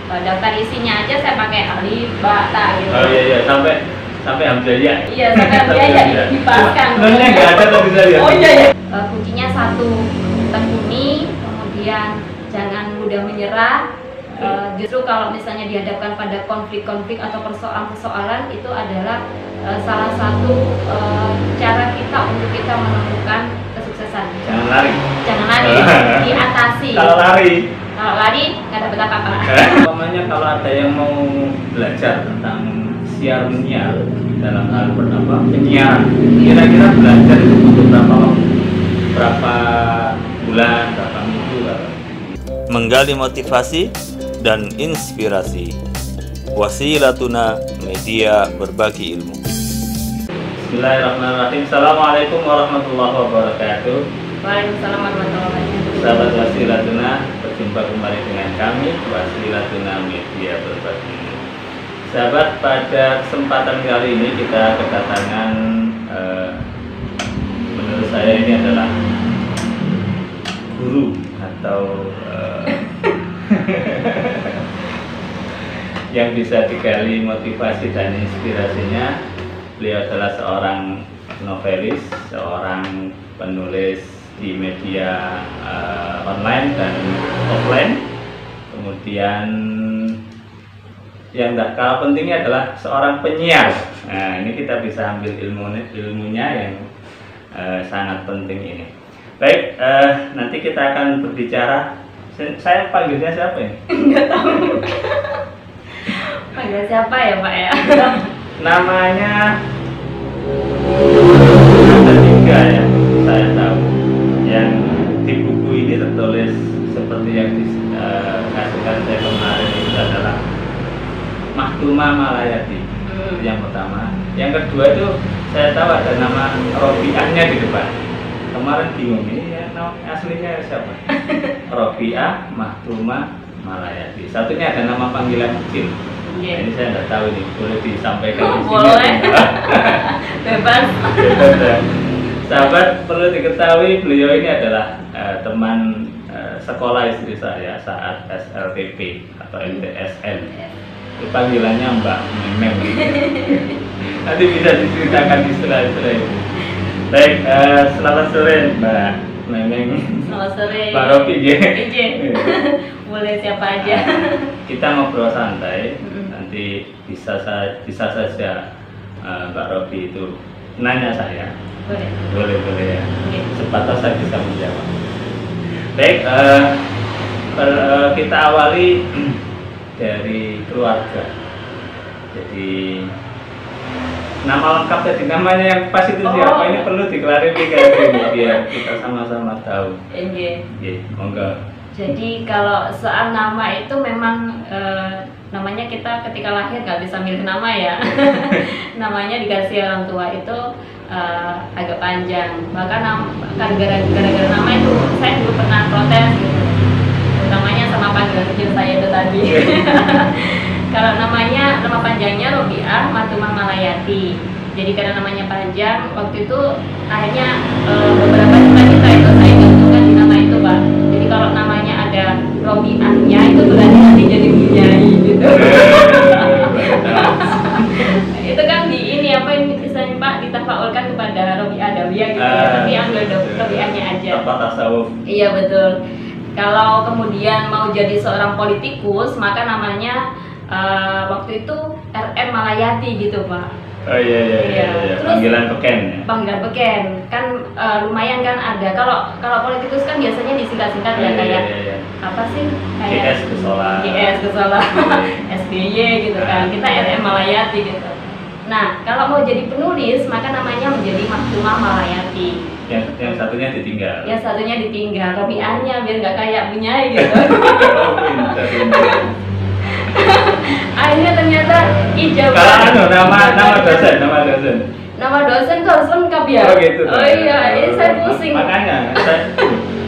daftar isinya aja saya pakai alif, ba, ta gitu. Oh iya sampai hamzah. Iya, sampai hamzah ya dipaskan. Sebenarnya nggak ada tapi saya lihat. Oh iya ya. Kuncinya satu, tekuni, kemudian jangan mudah menyerah. Justru kalau misalnya dihadapkan pada konflik-konflik atau persoalan-persoalan, itu adalah salah satu cara kita untuk kita menemukan kesuksesan. Jangan lari. Jangan lari, diatasi. Kalau lari nggak dapat apa-apa. Namanya kalau ada yang mau belajar tentang siar menyiar dalam hal pertama penyiaran, kira-kira belajar itu butuh berapa bulan, berapa minggu? Menggali motivasi dan inspirasi. Wasilatuna, media berbagi ilmu. Bismillahirrahmanirrahim. Assalamualaikum warahmatullahi wabarakatuh. Waalaikumsalam warahmatullahi wabarakatuh. Sahabat Wasilatuna, berjumpa kembali dengan kami Wasilatuna Media Berbagi Ilmu. Sahabat, pada kesempatan kali ini kita kedatangan menurut saya ini adalah guru atau yang bisa digali motivasi dan inspirasinya. Beliau adalah seorang novelis, seorang penulis di media online dan offline. Kemudian yang tak kalah pentingnya adalah seorang penyiar. Nah, ini kita bisa ambil ilmunya yang sangat penting ini. Baik, nanti kita akan berbicara. Saya panggilnya siapa ini? Enggak tahu. Panggil siapa ya Pak ya? Namanya ada 3 ya, saya tahu. Yang di buku ini tertulis seperti yang dikasihkan saya kemarin itu adalah Mahduma Malayati. Yang pertama. Yang kedua itu saya tahu ada nama Robiahnya di depan. Kemarin bingung ini ya, aslinya siapa? Robiah Mahduma Malayati. Satunya ada nama panggilan kecil. Nah, ini saya nggak tahu ini, boleh disampaikan di sini. Boleh. Bebas. Ya. Sahabat, perlu diketahui beliau ini adalah teman sekolah istri saya saat SLTP atau MTSN. Itu panggilannya Mbak Memeng. Nanti bisa diceritakan istilah-istilah itu. Baik, selamat sore Mbak Memeng. Selamat sore. Pak Robi, boleh siapa aja. Kita ngobrol santai. Nanti bisa saja Mbak Robi itu nanya saya. Boleh ya. Sebatas saya bisa menjawab. Baik, kita awali dari keluarga. Jadi nama lengkap jadi namanya yang pas itu siapa ini perlu diklarifikasi biar kita sama-sama tahu. Monggo. Jadi kalau soal nama itu memang namanya kita ketika lahir nggak bisa milih nama ya. Namanya dikasih orang tua itu agak panjang. Bahkan gara-gara nama itu saya dulu pernah protes gitu. Utamanya sama panggilan kecil saya itu tadi. Kalau nama panjangnya Robiah Mahduma Malayati. Jadi karena namanya panjang, waktu itu akhirnya beberapa cita-cita itu saya tentukan di nama itu Pak. Jadi kalau namanya ada Robiahnya itu berarti nanti jadi Bunyai gitu. Itu kan di ini apa yang misalnya Pak ditafaulkan kepada Robiah Dawiyah gitu ya, tapi ambil Robiahnya aja. Tempat tasawuf. Iya betul. Kalau kemudian mau jadi seorang politikus, maka namanya waktu itu RM Malayati gitu Pak. Oh iya. Panggilan beken ya? Panggilan beken kan lumayan kan ada. Kalau politikus kan biasanya disingkat-singkat ya kayak apa sih? Kayak GS Gusola, SBY gitu kan. Kita RM Malayati gitu. Nah kalau mau jadi penulis maka namanya menjadi Mahduma Malayati. Yang satunya ditinggal. Yang satunya ditinggal. Robiahnya biar nggak kayak Bunyai gitu. Akhirnya ternyata ijabah. Kalau nama dosen. Nama dosen tuh harus lengkap ya. Oh gitu. Oh iya, ini saya pusing. Makanya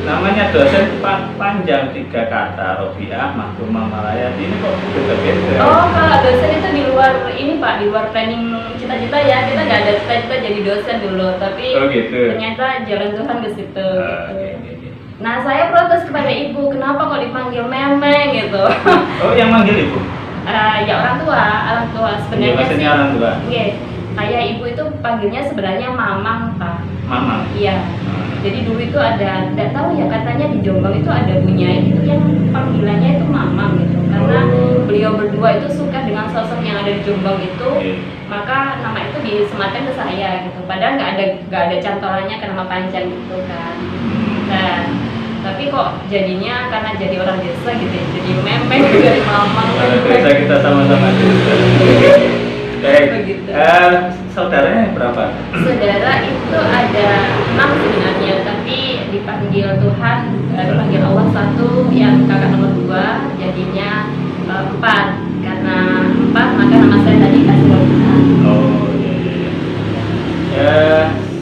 namanya dosen panjang 3 kata, Robiah Mahduma Malayati. Ini kok beda-beda. Oh, kalau dosen itu di luar ini Pak, di luar planning cita-cita ya. Kita nggak ada cita-cita jadi dosen dulu, tapi gitu. Ternyata jalan Tuhan ke situ. Nah, saya protes kepada ibu, kenapa kok dipanggil Memeng gitu. Oh, yang manggil ibu? Ya orang tua Iya, sebenarnya maksudnya sih. orang tua. Iya, ayah ibu itu panggilnya sebenarnya Mamang, Pak. Mama. Iya. Jadi dulu itu ada, nggak tahu ya, katanya di Jombang itu ada Bunyai itu yang panggilannya itu Mamang gitu. Karena beliau berdua itu suka dengan sosok yang ada di Jombang itu, maka nama itu disematkan ke saya gitu. Padahal nggak ada cantolannya ke nama panjang gitu kan. Nah, tapi kok jadinya karena jadi orang desa gitu ya, jadi Memeng dari Mamang. Desa kita sama-sama desa. Begitu. Saudaranya berapa? Saudara itu ada 6 sebenarnya, tapi dipanggil Tuhan, dipanggil Allah 1, yang kakak nomor 2 jadinya 4. Karena 4 maka nama saya tadi kasih Tuhan. Oh iya. Ya,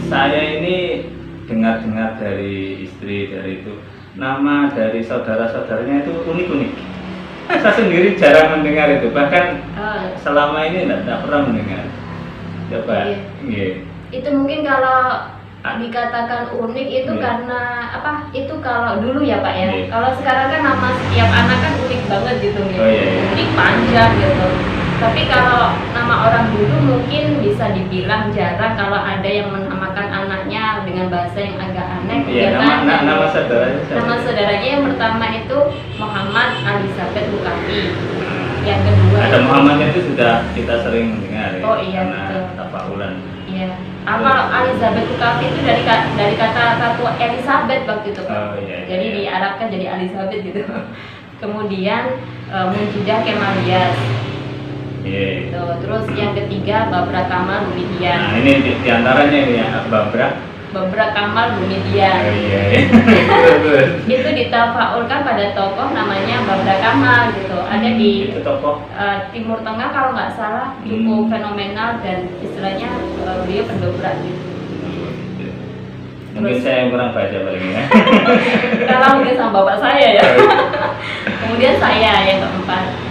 saya ini dengar-dengar dari istri dari itu, nama dari saudara-saudaranya itu unik-unik. Saya sendiri jarang mendengar itu, bahkan selama ini tidak pernah mendengar. Coba, iya. Itu mungkin kalau dikatakan unik itu karena apa? Itu kalau dulu ya Pak ya. Kalau sekarang kan nama setiap anak kan unik banget gitu nih. Unik panjang gitu. Tapi kalau nama orang dulu mungkin bisa dibilang jarang kalau ada yang menamakan anaknya dengan bahasa yang agak aneh. Iya, nama saudaranya. Nama saudaranya yang pertama itu Muhammad Alizabeth Bukafi. Yang kedua ada Muhammadnya itu sudah kita sering mendengar ya. Oh iya, karena betul. tafaulan. Iya. Kalau Alizabeth Bukafi itu dari kata Elizabeth waktu itu. Oh iya. Jadi diarabkan jadi Elizabeth gitu. Kemudian Munjidah Kemalias. Iya. Gitu. Terus yang ketiga Babra Kamal Bumidian. Nah ini diantaranya ini ya, Babra Kamal Bumidian. Oh iya. Itu ditafaulkan pada tokoh namanya Babra Kamal gitu. Ada di itu tokoh Timur Tengah kalau nggak salah, cukup fenomenal dan istilahnya beliau pendobrak gitu. Mungkin saya yang kurang baca paling ya. Kalau mungkin sama bapak saya ya. Kemudian saya yang keempat.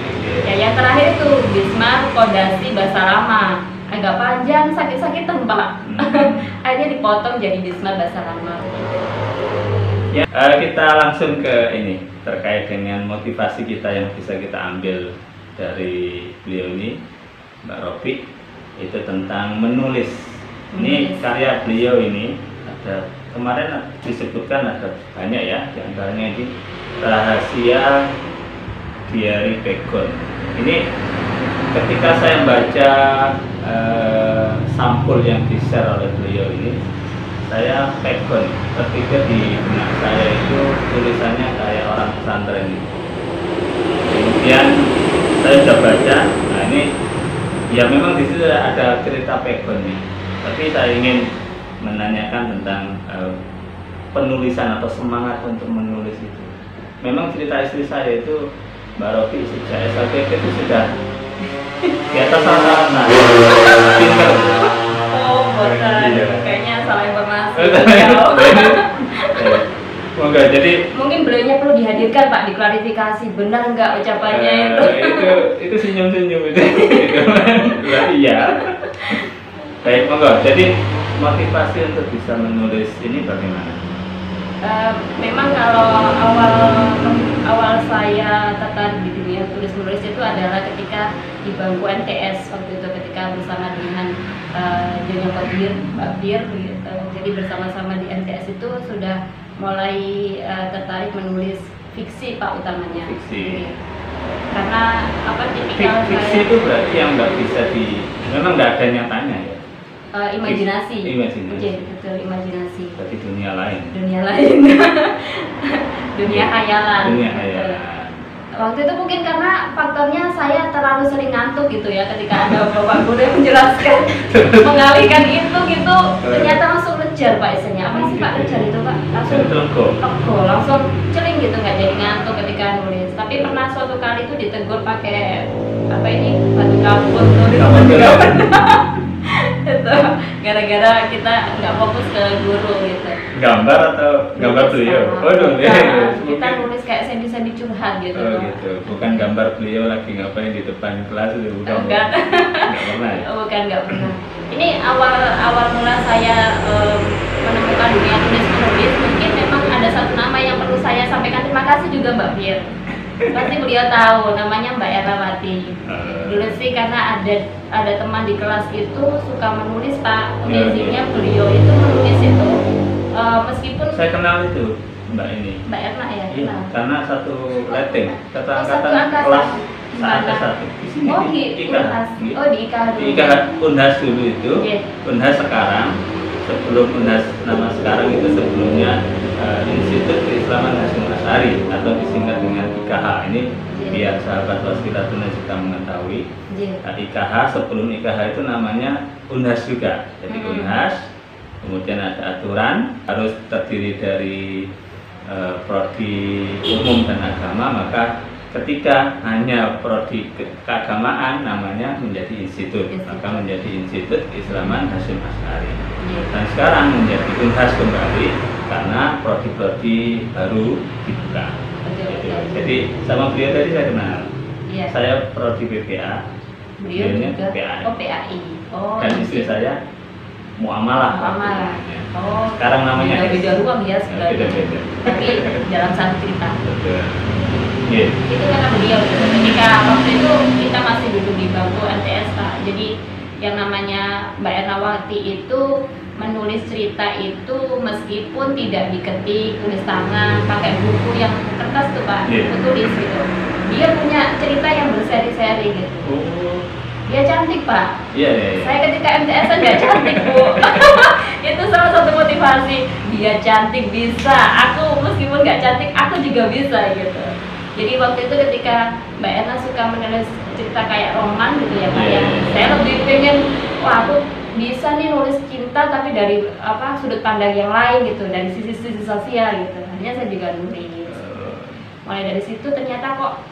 Ya, yang terakhir itu Bismar Kodasi Basarama. Agak panjang, sakit-sakitan Pak. Akhirnya dipotong jadi Bismar Basarama. Ya, kita langsung ke ini terkait dengan motivasi kita yang bisa kita ambil dari beliau ini, Mbak Rofi, itu tentang menulis. Ini karya beliau ini ada kemarin disebutkan ada banyak ya, diantaranya ini Rahasia Diari Pegon. Ini ketika saya baca sampul yang di-share oleh beliau ini, saya pegon, terpikir di benak saya itu tulisannya kayak orang pesantren ini. Kemudian saya sudah baca, nah ini ya memang di situ ada cerita pegon nih, tapi saya ingin menanyakan tentang penulisan atau semangat untuk menulis itu. Memang cerita istri saya itu Mbak Rofi sejak SLPK itu sudah di atas rata-rata, pinter. Oh, bosan. Kayaknya salah informasi. Moga jadi mungkin beliaunya perlu dihadirkan Pak, diklarifikasi benar nggak ucapannya itu senyum-senyum itu. Iya. Baik, monggo. Jadi motivasi untuk bisa menulis ini bagaimana? Memang kalau awal saya tertarik di dunia tulis menulis itu adalah ketika di bangku MTS waktu itu, ketika bersama dengan Nyonya Mbak Bir gitu. Jadi bersama-sama di MTS itu sudah mulai tertarik menulis fiksi Pak, utamanya. Fiksi. Karena apa tipikal fiksi itu berarti yang nggak bisa memang nggak ada nyatanya ya. Imajinasi. Imajinasi. Betul, imajinasi. Berarti dunia lain. Dunia lain. Dunia khayalan. Dunia khayalan. Waktu itu mungkin karena faktornya saya terlalu sering ngantuk gitu ya, ketika ada bapak guru yang menjelaskan mengalihkan itu gitu, ternyata langsung ngejar Pak isinya. Apa sih Pak ngejar itu Pak? Langsung langsung celing gitu, nggak jadi ngantuk ketika nulis. Tapi pernah suatu kali itu ditegur pakai apa ini, batu kapur itu gara-gara kita nggak fokus ke guru gitu. Gambar atau gambar beliau? Oh dong, kita nulis kayak sendi-sendi curhat gitu. Oh gitu, bukan gambar beliau lagi ngapain di depan kelas itu, bukan? Enggak. Nggak pernah ya? Bukan, nggak pernah. Ini awal mula saya menemukan dunia tulis menulis, mungkin memang ada ada satu nama yang perlu saya sampaikan terima kasih juga Mbak Fir. Pasti beliau tahu, namanya Mbak Erawati. Dulu sih karena ada teman di kelas itu suka menulis Pak, amazingnya beliau itu menulis itu meskipun saya kenal itu Mbak ini. Mbak Erna ya, Iya, kenal. karena satu letting, satu satu angkatan angkatan. kelas Gimana? ada satu. Di sini Oh di di IKH. Unhas. Oh di IKH dulu. Di IKH Unhas dulu itu, Iya. Unhas sekarang, sebelum Unhas nama sekarang itu sebelumnya Institut Keislaman Hasyim Asy'ari atau disingkat dengan IKH. Ini biar sahabat Wasilatuna juga mengetahui. Iya. IKH sebelum IKH itu namanya Unhas juga. Jadi Unhas, kemudian ada aturan harus terdiri dari prodi umum dan agama, maka ketika hanya prodi keagamaan namanya menjadi institut, maka menjadi Institut Keislaman Hasyim Asy'ari. Dan sekarang menjadi Unhas kembali karena prodi-prodi baru dibuka. Jadi sama beliau tadi saya kenal. Iya. Saya prodi BPA, Beliau beliaunya juga. PAI. Oh PAI. Oh. Dan istri saya Muamalah. Muamalah. Oh. Sekarang namanya beda ruang ya sebenarnya. beda-beda. Tapi dalam satu cerita. Betul. Iya. Itu karena beliau ketika waktu itu kita masih duduk di bangku MTS Pak. Jadi yang namanya Mbak Ernawati itu menulis cerita itu meskipun tidak diketik, tulis tangan, pakai buku yang kertas tuh Pak, Yeah. tulis gitu. Dia punya cerita yang berseri-seri gitu. Oh. Dia cantik Pak. Iya, iya, iya. Saya ketika MTS nggak cantik Bu. Itu salah satu motivasi. Dia cantik bisa. Aku meskipun nggak cantik, aku juga bisa gitu. Jadi waktu itu ketika Mbak Erna suka menulis cerita kayak roman gitu ya Pak ya. Saya lebih pengen, wah aku bisa nih nulis cinta tapi dari sudut pandang yang lain gitu, dari sisi-sisi sosial gitu. Akhirnya saya juga nulis. Mulai dari situ ternyata kok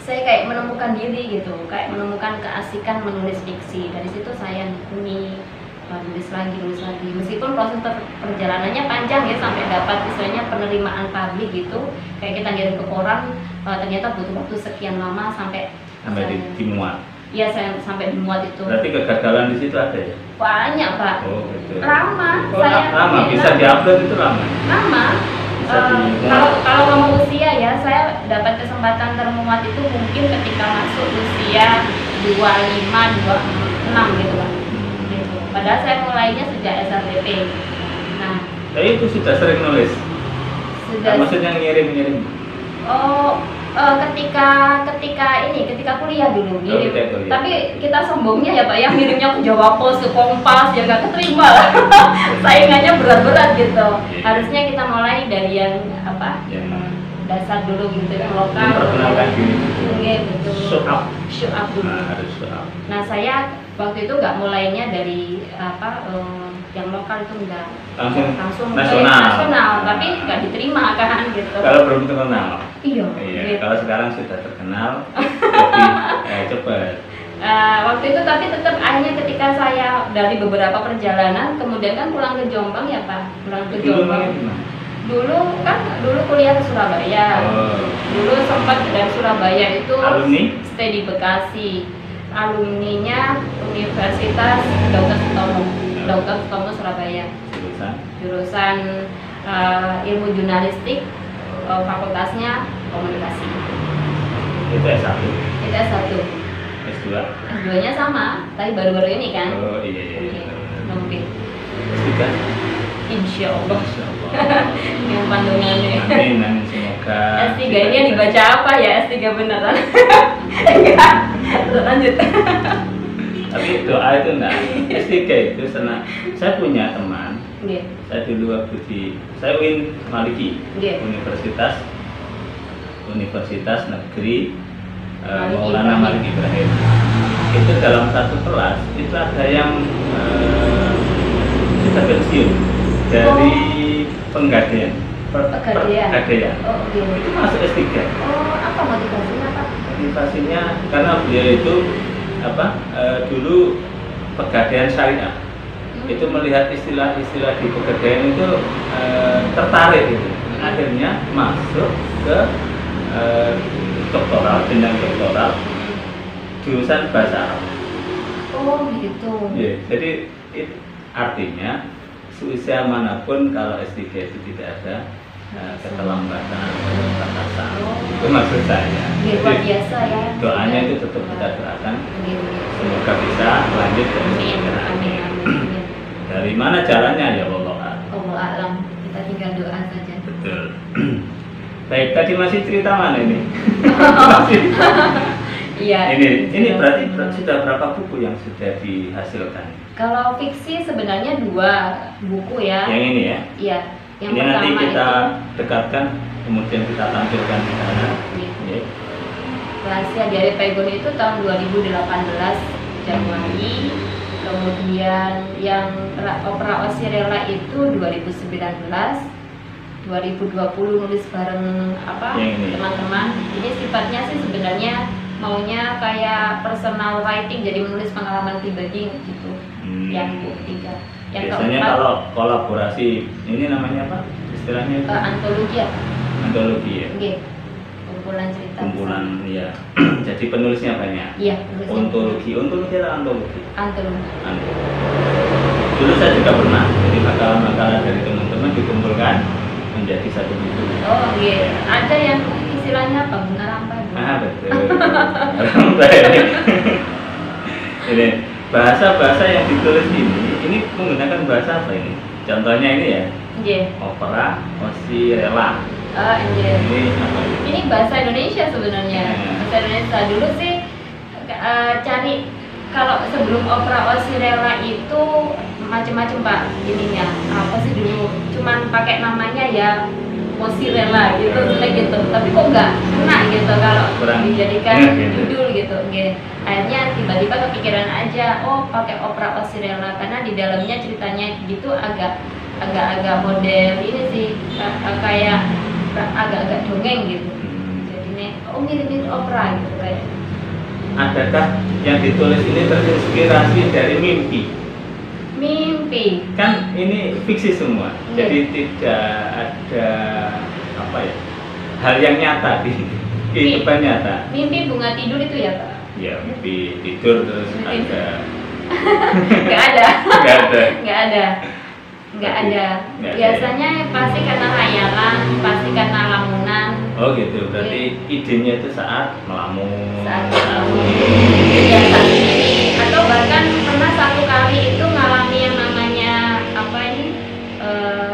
saya kayak menemukan diri gitu, kayak menemukan keasikan menulis fiksi. Dari situ saya nekuni nulis lagi. Meskipun proses perjalanannya panjang ya sampai dapat misalnya penerimaan publik gitu, kayak kita ngirim ke koran, ternyata butuh waktu sekian lama sampai dimuat. Iya saya sampai dimuat itu. Berarti kegagalan di situ ada ya? Banyak Pak. Oh gitu. Lama. Oh, lama bisa diupload itu lama. Lama. Kalau ngomong usia ya, saya dapat kesempatan termuat itu mungkin ketika masuk usia 25, 26 gitu Pak. Gitu. Padahal saya mulainya sejak SLTP. Nah, Tapi itu sudah sering nulis? sudah. Maksudnya ngirim-ngirim? Oh, ketika kuliah dulu ngirim. Ketika kuliah. Tapi kita sombongnya ya Pak ya, ngirimnya ke Jawa Pos, ke Kompas, ya nggak keterima. Saingannya berat-berat gitu. Harusnya kita mulai dari yang dasar dulu gitu, yang lokal. Memperkenalkan diri. Iya betul. Show up. Show up dulu. Nah, harus show up. Nah saya waktu itu nggak mulainya dari yang lokal itu enggak, Langsung mulai nasional, tapi nggak diterima kan gitu. Kalau belum terkenal. Iya. Iya. Gitu. Kalau sekarang sudah terkenal, jadi cepat. Waktu itu tapi tetap akhirnya ketika saya dari beberapa perjalanan kemudian kan pulang ke Jombang ya Pak, pulang ke Jombang. Dulu kuliah ke Surabaya. Oh. Dulu sempat dari Surabaya itu Alumni? stay di Bekasi. Alumninya Universitas Dr. Sutomo Surabaya. Jurusan ilmu jurnalistik, fakultasnya komunikasi. Itu S1. Itu S1. S2. S2-nya sama, tapi baru-baru ini kan. Oh iya. Mungkin. S3. Insya Allah. Masya Allah. Yang pandungannya. Amin, semoga. S3 ini yang dibaca apa ya? S3 beneran? Enggak. Lanjut. Tapi doa itu enggak. S3 itu saya punya teman. Iya. Saya dulu waktu saya UIN Maliki. Iya. Universitas Negeri Malik Maulana Ibrahim. Malik Ibrahim. Itu dalam satu kelas itu ada yang sudah pensiun dari penggadaian. Pegadaian. Oh, iya. Itu masuk S3. Oh, apa motivasinya Pak? Motivasinya karena beliau itu dulu pegadaian syariah. Itu melihat istilah-istilah di pegadaian itu tertarik gitu. Akhirnya masuk ke jenjang doktoral jurusan bahasa Arab. Oh gitu. Ya, jadi artinya seusia manapun kalau S3 itu tidak ada, keterlambatan batasan. Itu maksud saya. Luar biasa ya. Doanya itu tetap kita doakan. Semoga bisa lanjut dan segera. Dari mana caranya ya Allah? Allah alam. Kita tinggal doa saja. Betul. Baik, tadi masih cerita mana ini? Iya. Ini berarti sudah berapa buku yang sudah dihasilkan? Kalau fiksi sebenarnya 2 buku ya. Yang ini ya? Iya. Yang Ini pertama nanti kita itu dekatkan, kemudian kita tampilkan di sana. Iya. Rahasia dari Pegon itu tahun 2018 Januari. Kemudian yang Opera Osirela itu 2019. 2020 nulis bareng teman-teman. Ini sifatnya sih sebenarnya maunya kayak personal writing, jadi menulis pengalaman pribadi gitu. Yang ketiga. Yang Biasanya keempat, kalau kolaborasi ini namanya apa? Istilahnya itu? antologi ya. Antologi ya. Oke. Kumpulan cerita. Kumpulan ya. Jadi penulisnya banyak. Iya, penulisnya. Ontologi atau antologi? Antologi. Dulu saya juga pernah, jadi makalah-makalah dari teman-teman dikumpulkan menjadi satu buku. Oh iya, ada yang istilahnya bangunan rampai. Betul. Ini bahasa-bahasa yang ditulis ini menggunakan bahasa apa ini? Contohnya ini ya. Iya. Opera Osirela. Iya. Ini apa? Ini bahasa Indonesia sebenarnya. Bahasa Indonesia dulu sih cari kalau sebelum Opera Osirela itu macam-macam Pak ininya. Apa sih dulu? Cuman pakai namanya ya Osirela gitu, gitu. Tapi kok nggak kena gitu kalau dijadikan judul gitu. Akhirnya tiba-tiba kepikiran aja, oh pakai Opera Osirela karena di dalamnya ceritanya gitu agak model ini sih kayak agak-agak dongeng gitu. Jadi nih, oh mirip-mirip opera gitu kayak. Adakah yang ditulis ini terinspirasi dari mimpi? Mimpi. Kan ini fiksi semua, jadi tidak ada apa ya hal yang nyata di kehidupan nyata. Mimpi bunga tidur itu ya Pak? Ya mimpi tidur terus ada. Nggak ada. Nggak ada. Nggak ada. Nggak ada. Biasanya pasti karena hayalan, pasti karena lamunan. Oh gitu, berarti idenya itu saat melamun. Saat melamun. Biasa. Atau bahkan pernah satu kali itu ngalami yang namanya apa ini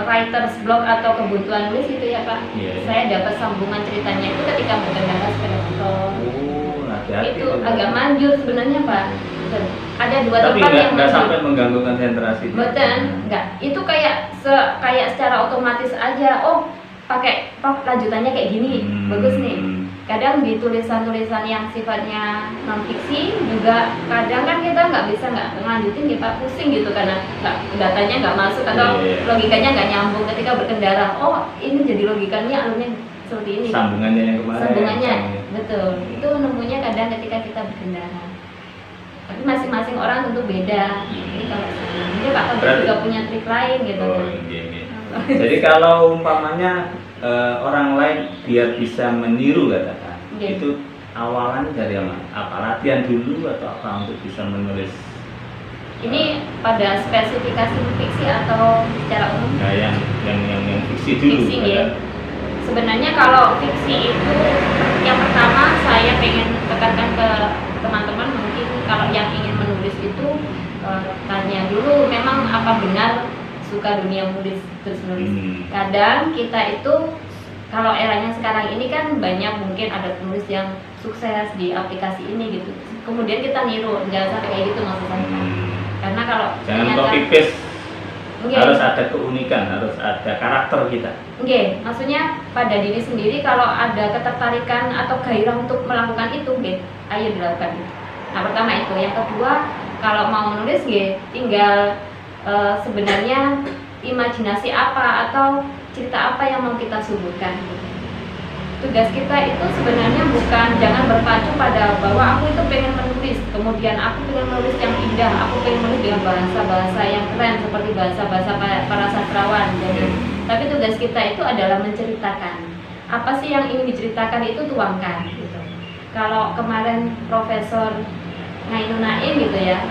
writer's block atau kebutuhan nulis gitu ya Pak. Saya dapat sambungan ceritanya itu ketika berkendara sepeda motor. Itu agak manjur sebenarnya Pak. Ada 2 tempat yang nggak sampai mengganggu konsentrasi. Betul, nggak. Itu kayak secara otomatis aja. Oh, pakai lanjutannya kayak gini, bagus nih. Kadang di tulisan-tulisan yang sifatnya non fiksi juga kadang kan kita nggak bisa ngelanjutin, kita pusing gitu karena datanya nggak masuk atau logikanya nggak nyambung ketika berkendara. Oh, ini jadi logikanya alurnya seperti ini. Sambungannya yang kemarin. Sambungannya, betul. Itu nemunya kadang ketika kita berkendara. Tapi masing-masing orang tentu beda. Jadi kalau ini Pak Kabir juga punya trik lain gitu. Oh, iya. Jadi kalau umpamanya orang lain biar bisa meniru katakan, itu awalan dari apa? Latihan dulu atau apa untuk bisa menulis? Ini pada spesifikasi fiksi atau secara umum? Nah, yang fiksi dulu. Fiksi ya. Sebenarnya kalau fiksi itu yang pertama saya pengen tekankan ke teman-teman, mungkin kalau yang ingin menulis itu tanya dulu memang apa benar suka dunia menulis terus menulis. Kadang kita itu kalau eranya sekarang ini kan banyak mungkin ada penulis yang sukses di aplikasi ini gitu. Kemudian kita niru, jangan sampai kayak gitu maksud saya. Karena kalau jangan copy paste. Harus ada keunikan, harus ada karakter kita. Maksudnya pada diri sendiri kalau ada ketertarikan atau gairah untuk melakukan itu, ayo dilakukan. Nah pertama itu, yang kedua kalau mau menulis, tinggal sebenarnya imajinasi apa atau cerita apa yang mau kita suburkan. Tugas kita itu sebenarnya bukan jangan berpacu pada bahwa aku itu pengen menulis, kemudian aku pengen menulis yang indah, aku pengen menulis dengan bahasa-bahasa yang keren seperti bahasa-bahasa para sastrawan. Tapi tugas kita itu adalah menceritakan apa sih yang ingin diceritakan itu tuangkan. Kalau kemarin Profesor Nainun Naim gitu ya,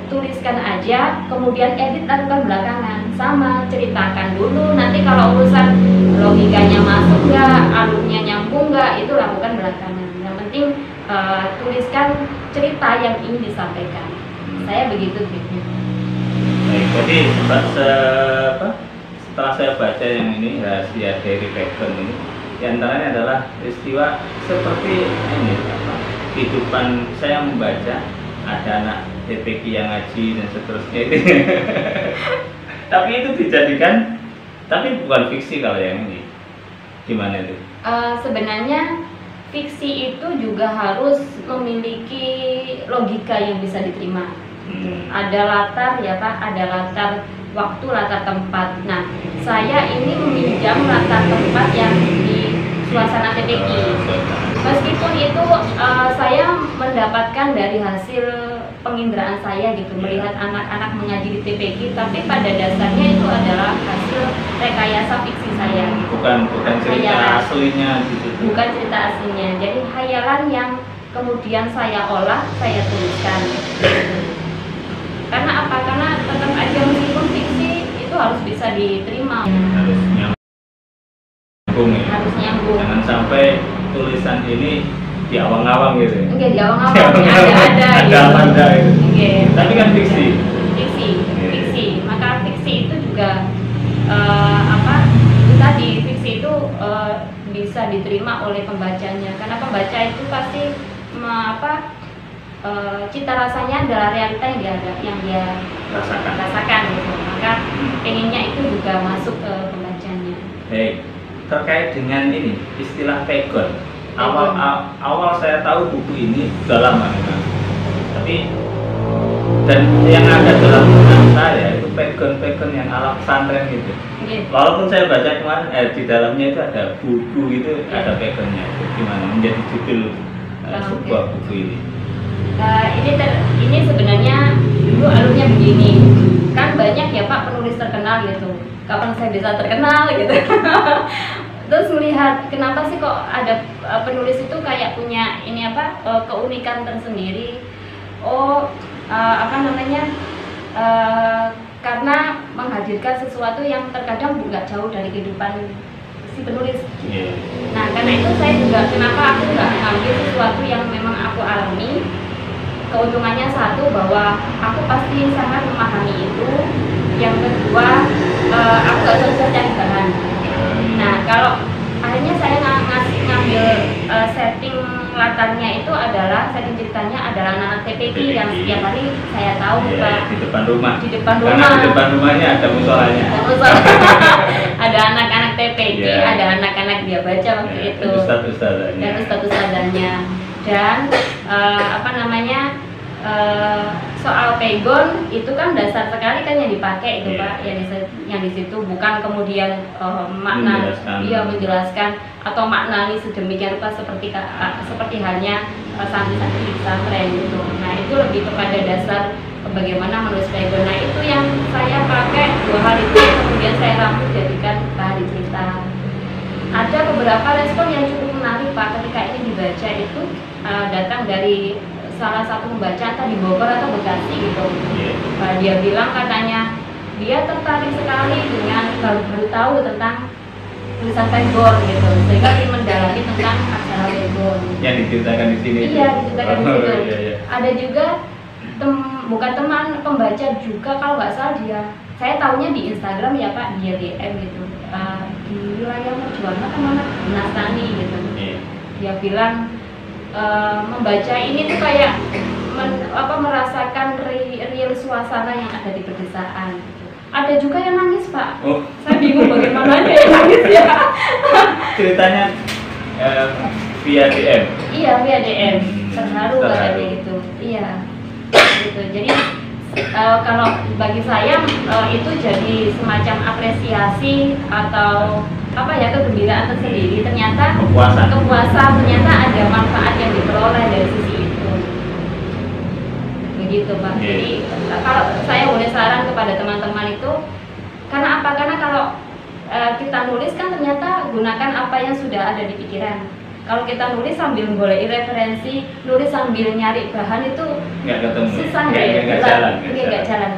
tuliskan aja, kemudian edit lakukan belakangan. Sama, ceritakan dulu, nanti kalau urusan logikanya masuk nggak, alurnya nyambung nggak, itu lakukan belakangan. Yang penting tuliskan cerita yang ingin disampaikan. Saya begitu triknya. Baik, jadi setelah saya baca yang ini, rahasia dari Pegon ini, diantaranya adalah peristiwa seperti ini, kehidupan saya membaca, ada anak TPQ yang ngaji dan seterusnya itu. Tapi itu dijadikan, tapi bukan fiksi kalau yang ini. Gimana itu? Sebenarnya fiksi itu juga harus memiliki logika yang bisa diterima. Ada latar ya Pak, ada latar waktu, latar tempat. Nah, saya ini meminjam latar tempat yang di suasana TPQ. Meskipun itu saya mendapatkan dari hasil penginderaan saya gitu, melihat anak-anak mengaji di TPQ, tapi pada dasarnya itu adalah hasil rekayasa fiksi saya. Bukan cerita aslinya gitu. Bukan cerita aslinya. Jadi khayalan yang kemudian saya olah, saya tuliskan. Karena apa? Karena tetap aja meskipun fiksi itu harus bisa diterima. Harus nyambung ya. Harus nyambung. Jangan sampai tulisan ini di awang-awang gitu. Enggak di awang-awang, ada gitu. Gitu. Tapi kan fiksi. Fiksi. Maka fiksi itu juga itu tadi, fiksi itu bisa diterima oleh pembacanya. Karena pembaca itu pasti cita rasanya adalah realita yang dia rasakan gitu. Maka pengennya itu juga masuk ke pembacanya. Baik, terkait dengan ini istilah Pegon. Awal saya tahu buku ini sudah lama memang. Tapi dan yang ada dalam benak saya itu Pegon yang ala pesantren gitu. Walaupun saya baca kemarin di dalamnya itu ada buku gitu, ada Pegonnya. Gimana menjadi judul sebuah buku ini? Ini sebenarnya dulu alurnya begini. Kan banyak ya Pak penulis terkenal gitu. Kapan saya bisa terkenal gitu. Terus melihat kenapa sih kok ada penulis itu kayak punya ini keunikan tersendiri. Karena menghadirkan sesuatu yang terkadang nggak jauh dari kehidupan si penulis. Nah, karena itu saya juga kenapa aku nggak ambil sesuatu yang memang aku alami. Keuntungannya satu, bahwa aku pasti sangat memahami itu. Yang kedua, aku gak susah cari bahan. Nah, kalau akhirnya saya ngambil setting latarnya itu adalah, setting ceritanya adalah anak TPQ yang setiap hari saya tahu di depan rumah. Karena di depan rumahnya ada musolanya. Ada anak-anak TPQ, ada anak-anak dia baca waktu itu. Dan ustadz-ustadzanya. Dan soal Pegon itu kan dasar sekali kan yang dipakai itu Pak, yang di situ bukan kemudian menjelaskan atau maknani sedemikian rupa seperti halnya santri-santri di pesantren gitu. Nah, itu lebih kepada dasar bagaimana menulis Pegon. Nah, itu yang saya pakai, dua hal itu kemudian saya rangkum jadikan bahan cerita. Ada beberapa respon yang cukup menarik Pak ketika ini dibaca itu datang dari salah satu pembaca entah di Bogor atau Bekasi gitu. Dia bilang katanya dia tertarik sekali dengan baru tahu tentang tulisan Pegon gitu, sehingga ingin mendalami tentang aksara Pegon. Yang diceritakan di sini. Iya, diceritakan di situ. Ada juga bukan teman pembaca juga, kalau nggak salah saya tahunya di Instagram ya Pak, dia DM gitu. Di wilayah Merjuana mana Nasrani gitu. Dia bilang membaca ini tuh kayak merasakan real suasana yang ada di pedesaan. Ada juga yang nangis Pak. Saya bingung bagaimana dia yang nangis ya. Ceritanya via DM. Iya, via DM. Terharu katanya gitu. Iya. Gitu. Jadi kalau bagi saya itu jadi semacam apresiasi atau kegembiraan tersendiri. Ternyata kepuasan, ternyata ada manfaat yang diperoleh dari sisi itu. Begitu Pak. Jadi kalau saya boleh saran kepada teman-teman itu, karena apa? Karena kalau kita nulis kan ternyata gunakan apa yang sudah ada di pikiran. kalau kita nulis sambil golek referensi, nulis sambil nyari bahan itu nggak ketemu, susah nggak jalan, nggak jalan.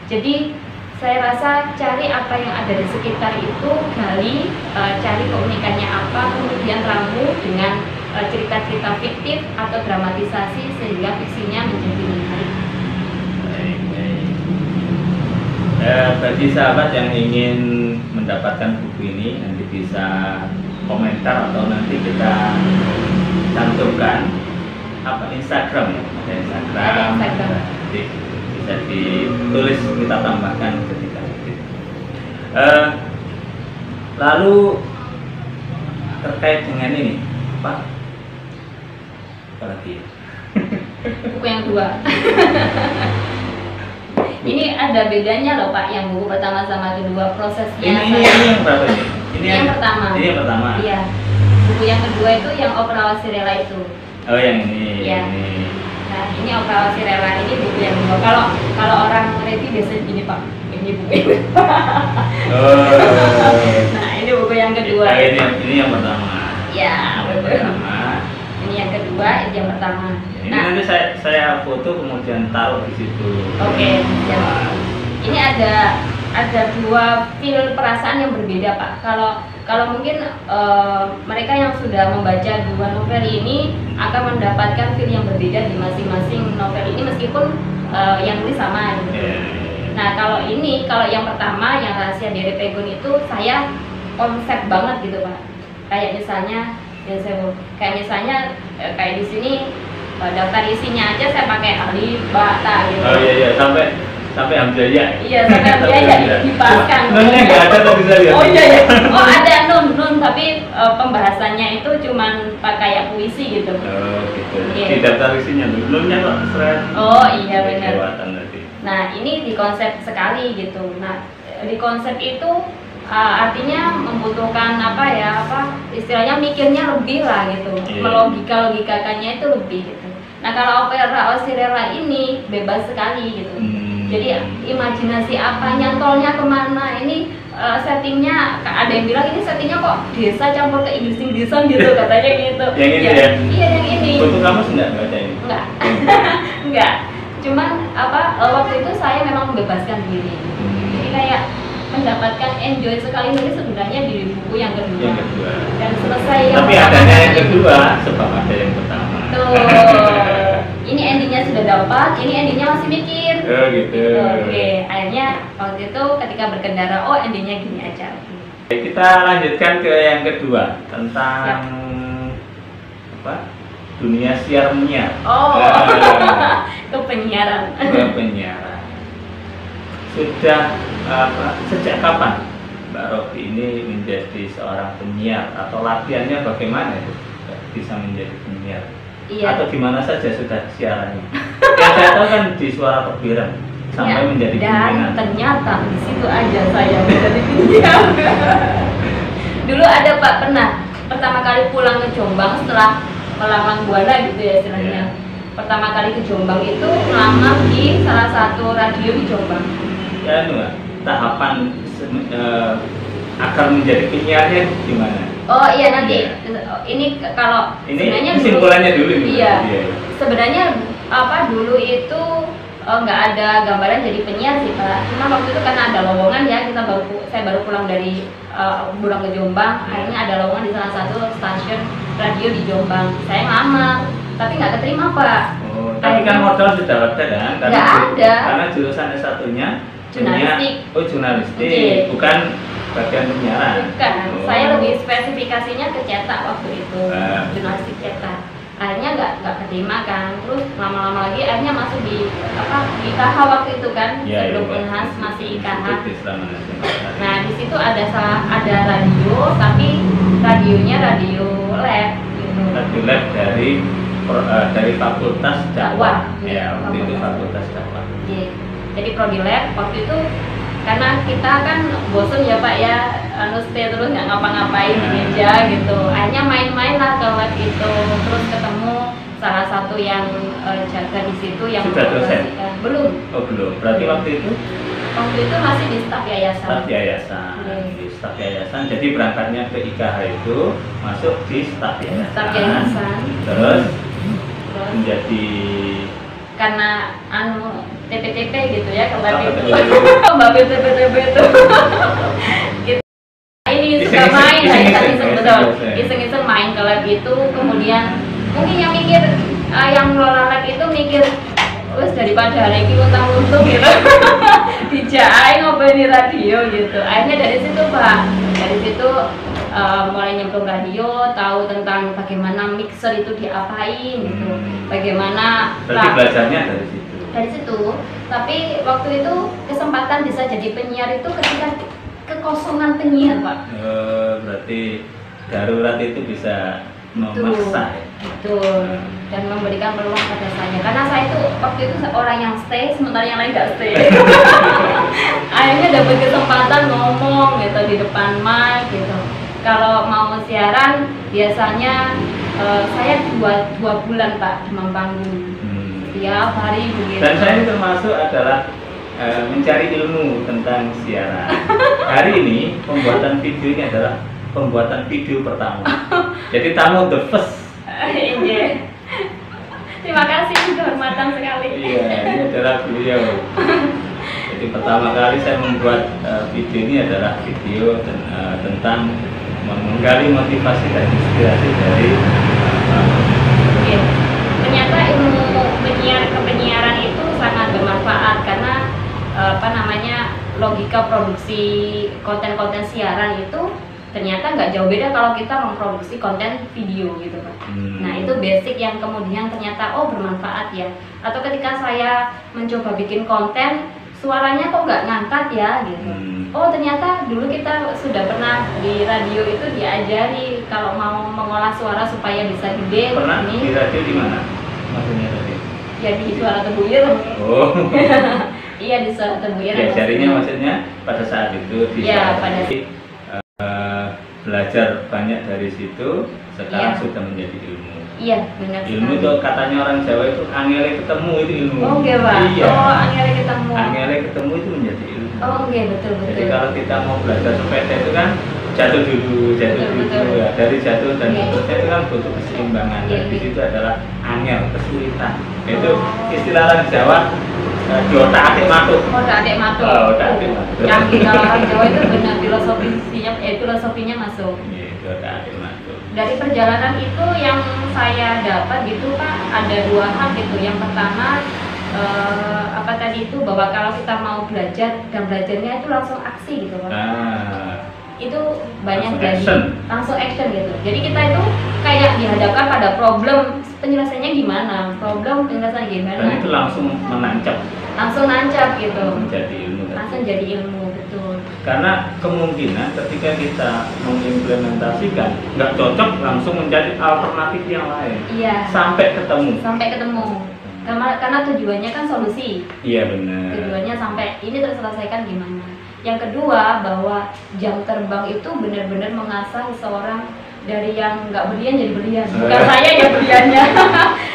Jadi saya rasa cari apa yang ada di sekitar itu, gali, cari keunikannya apa, kemudian ramu dengan cerita-cerita fiktif atau dramatisasi sehingga fiksinya menjadi menarik. Bagi sahabat yang ingin mendapatkan buku ini, nanti bisa komentar atau nanti kita cantumkan Instagram, ada Instagram. Nanti bisa ditulis, kita tambahkan ketika itu. Lalu terkait dengan ini, apa lagi? Buku yang kedua. Ini ada bedanya loh Pak, yang buku pertama sama kedua prosesnya. Ini yang berapa ini? Ini yang pertama. Ini yang pertama. Iya. Buku yang kedua itu yang Opera Wasirela itu. Oh yang ini. Iya. Ini. Nah ini Opera Wasirela, ini buku yang kedua. Kalau orang review biasanya gini Pak, ini buku yang kedua. Oh. Nah ini buku yang kedua. Nah, ini yang pertama. Ya Yang betul. pertama. Ini yang kedua, ini yang pertama. Ini nanti saya foto kemudian taruh di situ. Oke. Ya. Ini ada dua feel perasaan yang berbeda Pak. Kalau mungkin mereka yang sudah membaca dua novel ini akan mendapatkan feel yang berbeda di masing-masing novel ini meskipun yang tulis sama gitu. Nah kalau yang pertama yang Rahasia dari Pegon itu saya konsep banget gitu Pak. Kayak misalnya kayak di sini daftar isinya aja saya pakai alif bata gitu. Oh iya sampai hamzaya. Iya sampai hamzaya dipaskan. Nunnya nggak ada tapi bisa lihat. Oh iya. Oh ada nun tapi pembahasannya itu cuman pakai puisi gitu. Oh gitu. Iya. Di daftar isinya nunnya kok seret. Oh iya benar. Kelewatan tadi. Nah ini di konsep sekali gitu. Nah di konsep itu artinya membutuhkan istilahnya mikirnya lebih lah gitu. Melogikakannya itu lebih gitu. Nah kalau Opera Wasirela ini bebas sekali gitu. Jadi imajinasi apa, nyantolnya kemana, ini settingnya, ada yang bilang ini settingnya kok desa campur ke Inggris-Inggrisan gitu katanya gitu. Yang ini ya? Iya yang ini. Untuk kamu enggak baca ini? Enggak. Enggak. Cuman waktu itu saya memang membebaskan diri. Jadi kayak mendapatkan enjoy sekali nulis sebenarnya di buku yang kedua. Yang kedua. Dan selesai Tapi adanya yang kedua sebab ada yang pertama. Tuh. Ini endingnya sudah dapat, ini endingnya masih mikir. Oh gitu. Oke, akhirnya waktu itu ketika berkendara, endingnya gini aja. Kita lanjutkan ke yang kedua tentang dunia siar menyiar. Ke penyiaran. Penyiaran. Sudah sejak kapan Mbak Robi ini menjadi seorang penyiar atau latihannya bagaimana itu bisa menjadi penyiar? Iya. Atau gimana saja sudah siarannya? Yang saya tahu kan di Suara Tebiran sampai menjadi pimpinan. Dan ternyata di situ aja saya menjadi penyiar. Dulu ada Pak pernah pertama kali pulang ke Jombang setelah melanglang buana gitu ya istilahnya. Pertama kali ke Jombang itu melamar di salah satu radio di Jombang. Ya tahapan agar menjadi penyiarnya gimana? Oh iya nanti ini kalau ini kesimpulannya dulu. Iya. Sebenarnya dulu itu nggak ada gambaran jadi penyiar sih Pak. Cuma waktu itu karena ada lowongan ya saya baru pulang ke Jombang. Akhirnya ada lowongan di salah satu stasiun radio di Jombang. Saya ngelamar tapi nggak keterima Pak. Oh, tapi kan modal sudah ada kan? Nggak ada. Karena jurusan S1-nya jurnalistik. Jurnalistik, bukan bagian penyiaran. Bukan, saya lebih spesifikasinya ke cetak waktu itu, jurnalistik cetak. Akhirnya nggak keterima kan, terus lama-lama lagi akhirnya masuk di IKH waktu itu kan, sebelum Unhas masih IKH. Nah di situ ada radio, tapi radionya radio lab. Gitu. Radio lab dari Fakultas Dakwah. Ya, waktu itu Fakultas Dakwah. Iya. Jadi prodi lab waktu itu karena kita kan bosen ya Pak ya, stay terus nggak ngapa-ngapain di meja gitu. Akhirnya main-main lah ke lab itu, terus ketemu salah satu yang jaga di situ yang sudah dosen? Belum. Oh belum. Berarti waktu itu Waktu itu masih di staf yayasan. Staf yayasan, di staf yayasan. Jadi berangkatnya ke IKH itu masuk di staf yayasan. Staf yayasan. Terus menjadi karena TPTP gitu ya kalau itu. TPTP. Mbak TPTP itu. Ini suka main, iseng-iseng betul. Iseng-iseng main ke lab itu, kemudian mungkin yang mikir yang ngelola lab itu mikir wes daripada hari ini untung-untung gitu. Dijai ngobrol di radio gitu. Akhirnya dari situ Pak, dari situ mulai nyemplung radio, tahu tentang bagaimana mixer itu diapain gitu, bagaimana. Berarti belajarnya dari situ. Dari situ, tapi waktu itu kesempatan bisa jadi penyiar itu ketika kekosongan penyiar Pak. Berarti darurat itu bisa memaksa ya. Betul. Dan memberikan peluang pada saya, karena saya itu waktu itu orang yang stay, sementara yang lain nggak stay. Akhirnya dapat kesempatan ngomong gitu di depan mic gitu. Kalau mau siaran biasanya saya dua bulan Pak demam panggung. Tiap hari begitu. Dan saya termasuk adalah mencari ilmu tentang siaran. Hari ini pembuatan video ini adalah pembuatan video pertama. Jadi tamu the first. Iya. Terima kasih, kehormatan sekali. Iya, ini adalah beliau. Jadi pertama kali saya membuat video ini adalah video tentang menggali motivasi dan inspirasi dari ternyata ilmu kepenyiaran itu sangat bermanfaat karena logika produksi konten-konten siaran itu ternyata nggak jauh beda kalau kita memproduksi konten video gitu Pak. Nah itu basic yang kemudian ternyata bermanfaat ya. Atau ketika saya mencoba bikin konten, suaranya kok nggak ngangkat ya gitu. Oh ternyata dulu kita sudah pernah di radio itu diajari kalau mau mengolah suara supaya bisa gede. Pernah di radio di mana? Maksudnya tadi? Ya di Suara Tebuir. Oh. Iya di Suara Tebuir. Diajarinya maksudnya pada saat itu belajar banyak dari situ, sekarang sudah menjadi ilmu. Iya benar. Ilmu itu katanya orang Jawa itu angele ketemu itu ilmu. Oh oke Pak. Iya. Oh angele ketemu. Angele ketemu itu menjadi ilmu. Oh oke betul. Jadi kalau kita mau belajar sepeda itu kan jatuh dulu. Ya. Dari jatuh dan seterusnya itu kan butuh keseimbangan. Dan di situ adalah angel, kesulitan. Itu istilah orang Jawa diotak-atik matuk. Otak-atik matuk. Otak-atik matuk. Yang kalau orang Jawa itu benar filosofinya masuk. Iya, diotak-atik matuk. Dari perjalanan itu yang saya dapat gitu Pak, ada dua hal gitu. Yang pertama tadi itu bahwa kalau kita mau belajar dan belajarnya itu langsung aksi gitu Pak. Itu banyak langsung action gitu. Jadi kita itu kayak dihadapkan pada problem, penyelesaiannya gimana, dan itu langsung nancap gitu, menjadi ilmu. Langsung jadi ilmu, betul. Karena kemungkinan ketika kita mengimplementasikan nggak cocok, langsung menjadi alternatif yang lain. Iya. Sampai ketemu. Karena tujuannya kan solusi. Iya benar. Tujuannya sampai ini terselesaikan gimana. Yang kedua, bahwa jam terbang itu benar-benar mengasah seseorang dari yang nggak berlian jadi berlian. Bukan saya yang berliannya,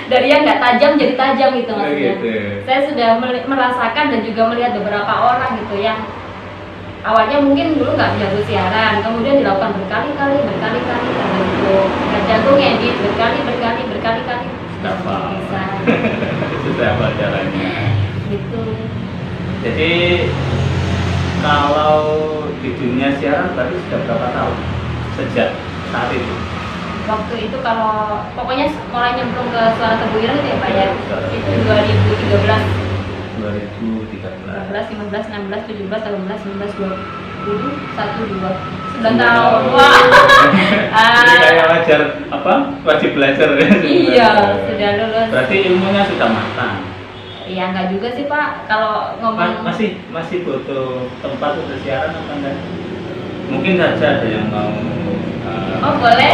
dari yang nggak tajam jadi tajam gitu maksudnya. Gitu. Saya sudah merasakan dan juga melihat beberapa orang gitu yang awalnya mungkin dulu nggak jago siaran, kemudian dilakukan berkali-kali terbentuk jago ngedit berkali-kali. Bisa. Sudah apa caranya? Gitu. Jadi kalau di dunia siaran berarti sudah berapa tahun sejak saat itu? Waktu itu kalau pokoknya mulai nyemplung ke Suara Tebuir itu ya Pak ya. Itu 2013, 15, 16, 17, 18, 19, 20, 9 tahun. Wah. Ini kayak wajar wajib belajar ya. Iya, sudah lulus. Berarti ilmunya sudah matang. Iya, enggak juga sih Pak. Kalau ngomong masih butuh tempat untuk siaran apa enggak? Mungkin saja ada yang mau boleh.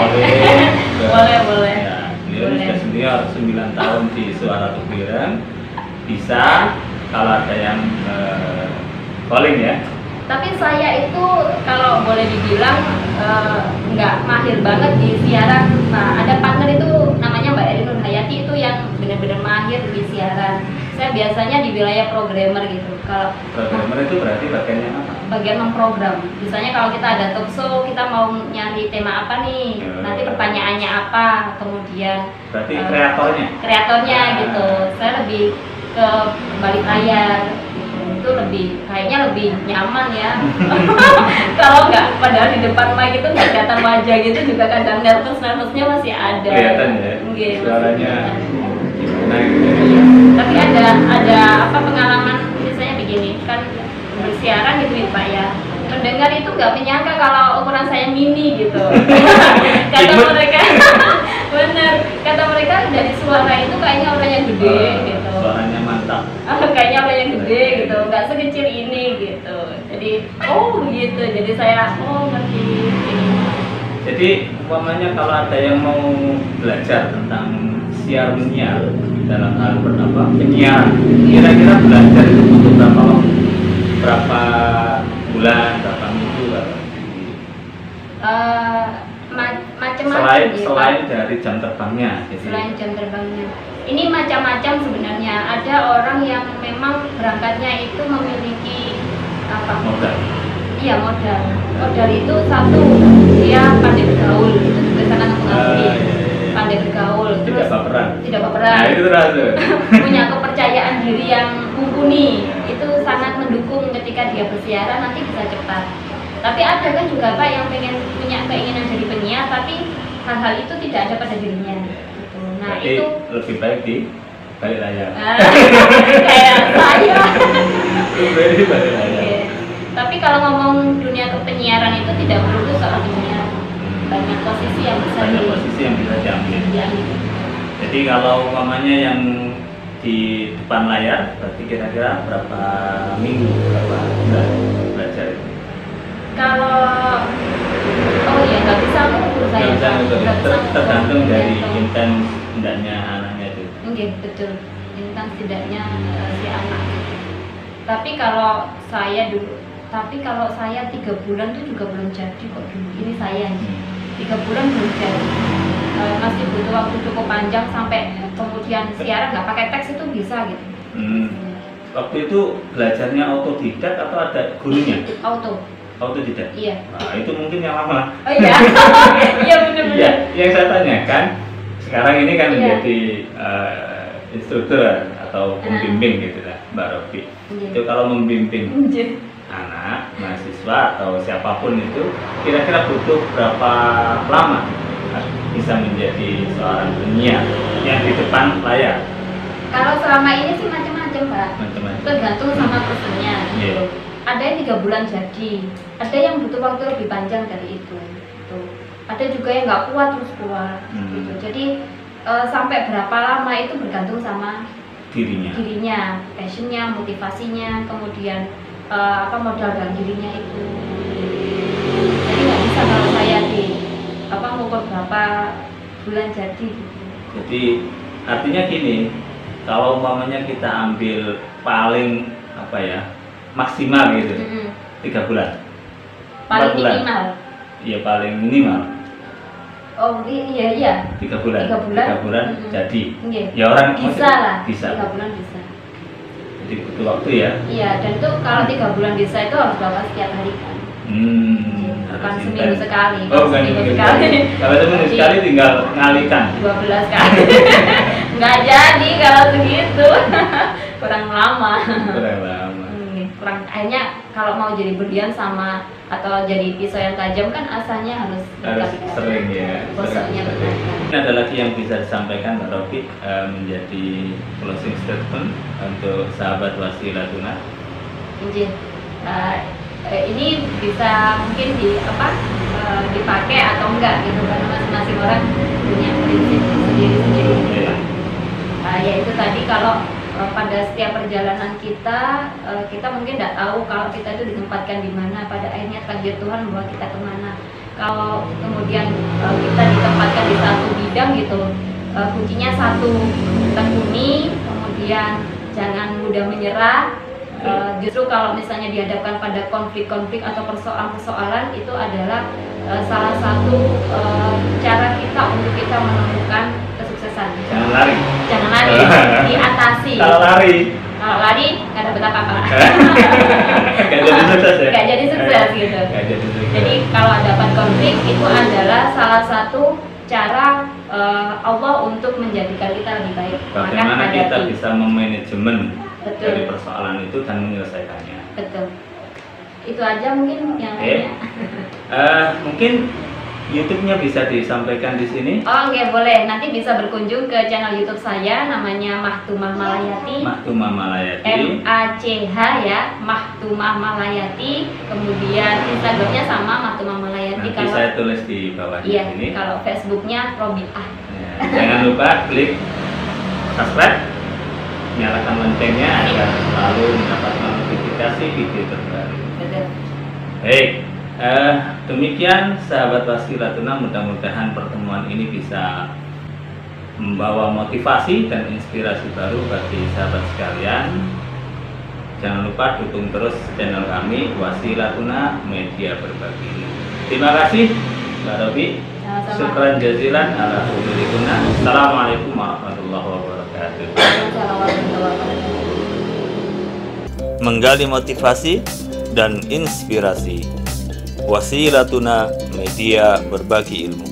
Boleh. Ya, beliau sudah senior 9 tahun di Suara Tebuir. Bisa kalau ada yang calling ya. Tapi saya itu kalau boleh dibilang nggak mahir banget di siaran. Nah, ada partner itu namanya Mbak Eri Nurhayati. Supriyati itu yang benar-benar mahir di siaran. Saya biasanya di wilayah programmer gitu. Kalau Programmer itu berarti bagiannya apa? bagian memprogram. Misalnya kalau kita ada talk show, kita mau nyari tema apa nih, nanti pertanyaannya apa, kemudian Berarti kreatornya. gitu. Saya lebih ke balik layar gitu. Itu kayaknya lebih nyaman ya. Kalau nggak, padahal di depan mic itu nggak kelihatan wajah gitu juga kadang nervusnya masih ada. Kelihatan ya. Nggih, Suaranya gimana gitu. Iya. Tapi ada apa pengalaman misalnya begini kan bersiaran gitu ya Pak ya. Pendengar itu nggak menyangka kalau ukuran saya mini gitu. Kata mereka, bener. Kata mereka dari suara itu kayaknya orang yang gede gitu. Suaranya mantap. Kayaknya orang yang gede gitu, nggak sekecil ini gitu. Jadi begitu. Jadi saya ngerti ini. Jadi umpamanya kalau ada yang mau belajar tentang siar menyiar dalam hal penyiaran, kira-kira belajar itu butuh berapa bulan, berapa minggu? Macam-macam. Selain dari jam terbangnya. Selain jam terbangnya, ini macam-macam sebenarnya. Ada orang yang memang berangkatnya itu memiliki apa? Modal. Iya, modal. Modal itu satu, dia pandai bergaul, itu juga sangat mempengaruhi. Pandai bergaul, Tidak baperan. Tidak baperan. Nah, itu terus. Punya kepercayaan diri yang mumpuni, itu sangat mendukung ketika dia bersiaran nanti bisa cepat. Tapi ada kan juga Pak yang punya keinginan jadi penyiar, tapi hal-hal itu tidak ada pada dirinya. Gitu. Nah, Berarti itu lebih baik di balik layar. kayak saya. Lebih baik di balik layar. Oke. Tapi kalau ngomong dunia penyiaran itu tidak melulu soal penyiar. Banyak posisi yang bisa diambil. diambil. Jadi kalau umpamanya yang di depan layar, berarti kira-kira berapa minggu, berapa bulan belajar itu? Kalau nggak bisa mengukur saya. Nggak bisa, tergantung dari intens tidaknya anaknya itu. Oke, betul. Intens tidaknya si anak. Tapi kalau saya 3 bulan itu juga belum jadi kok dulu. Ini saya nih. 3 bulan belum jadi. Masih butuh waktu cukup panjang sampai kemudian siaran nggak pakai teks itu bisa gitu. Waktu itu belajarnya autodidak atau ada gurunya? Autodidak? Iya. Nah, itu mungkin yang lama. Oh iya. Iya benar-benar. Iya, yang saya tanyakan sekarang ini kan menjadi instruktur atau pembimbing gitu lah, Mbak Robi. Itu kalau membimbing anak, mahasiswa atau siapapun itu kira-kira butuh berapa lama bisa menjadi seorang penyiar yang di depan layar? Kalau selama ini sih macam-macam Pak. Tergantung sama personnya. Yeah. Ada yang 3 bulan jadi, ada yang butuh waktu lebih panjang dari itu. Gitu. Ada juga yang nggak kuat terus keluar. Gitu. Jadi sampai berapa lama itu bergantung sama dirinya, passionnya, motivasinya, kemudian modal dalam dirinya itu. Jadi nggak bisa kalau saya mengukur berapa bulan jadi. Gitu. Jadi artinya gini, kalau umpamanya kita ambil paling maksimal gitu, 3 bulan. Paling 4 bulan. minimal. Iya paling minimal. Oh iya. 3 bulan. 3 bulan jadi. Ya orang bisa lah. Bisa. 3 bulan bisa. Jadi butuh waktu ya. Iya, dan itu kalau 3 bulan bisa itu harus bapak setiap hari kan. Bukan seminggu sekali. Oh, bukan seminggu sekali. Kalau seminggu sekali tinggal ngalikan 12 kali. Nggak jadi kalau segitu. Kurang lama. Akhirnya kalau mau jadi berlian sama atau jadi pisau yang tajam kan asalnya harus sering ya. Gosoknya benar. Ini ada lagi yang bisa disampaikan Mbak Robi menjadi closing statement untuk sahabat Wasilatuna. Ini bisa mungkin dipakai atau enggak gitu karena masing-masing orang punya prinsip sendiri-sendiri. Yaitu tadi kalau pada setiap perjalanan kita mungkin tidak tahu kalau kita itu ditempatkan di mana, pada akhirnya takdir Tuhan membawa kita kemana. Kalau kemudian kita ditempatkan di satu bidang gitu, kuncinya satu, tekuni, kemudian jangan mudah menyerah. Justru kalau misalnya dihadapkan pada konflik-konflik atau persoalan-persoalan itu adalah salah satu cara kita untuk kita menemukan kesuksesan kesuksesan. Jangan lari. Jangan lari, diatasi. Kalau lari Kalau lari nggak dapet apa-apa. nggak jadi sukses ya. Nggak jadi sukses gitu. Nggak jadi sukses. Jadi kalau dapat konflik itu adalah salah satu cara Allah untuk menjadikan kita lebih baik. Bagaimana Maka kita hadapi. bisa memanajemen Betul. dari persoalan itu dan menyelesaikannya. Betul. Itu aja mungkin yang Oke. lainnya. Mungkin YouTube-nya bisa disampaikan di sini. Oh, oke, boleh. Nanti bisa berkunjung ke channel YouTube saya, namanya Mahtumah Malayati. Mahtumah Malayati. MACH ya, Mahtumah Malayati. Kemudian Instagramnya sama Mahtumah Malayati. Nanti saya tulis di bawah iya, sini. kalau Facebooknya Robiah. Ya, jangan lupa klik subscribe, nyalakan loncengnya agar selalu mendapatkan notifikasi video terbaru. Betul. Baik, demikian sahabat Wasilatuna, mudah-mudahan pertemuan ini bisa membawa motivasi dan inspirasi baru bagi sahabat sekalian. Jangan lupa dukung terus channel kami Wasilatuna Media Berbagi Ilmu. Terima kasih Mbak Robi. Sama-sama. Syukran jazilan ala hudurikuna. Assalamualaikum warahmatullahi wabarakatuh. Menggali motivasi dan inspirasi. Wasilatuna Media Berbagi Ilmu.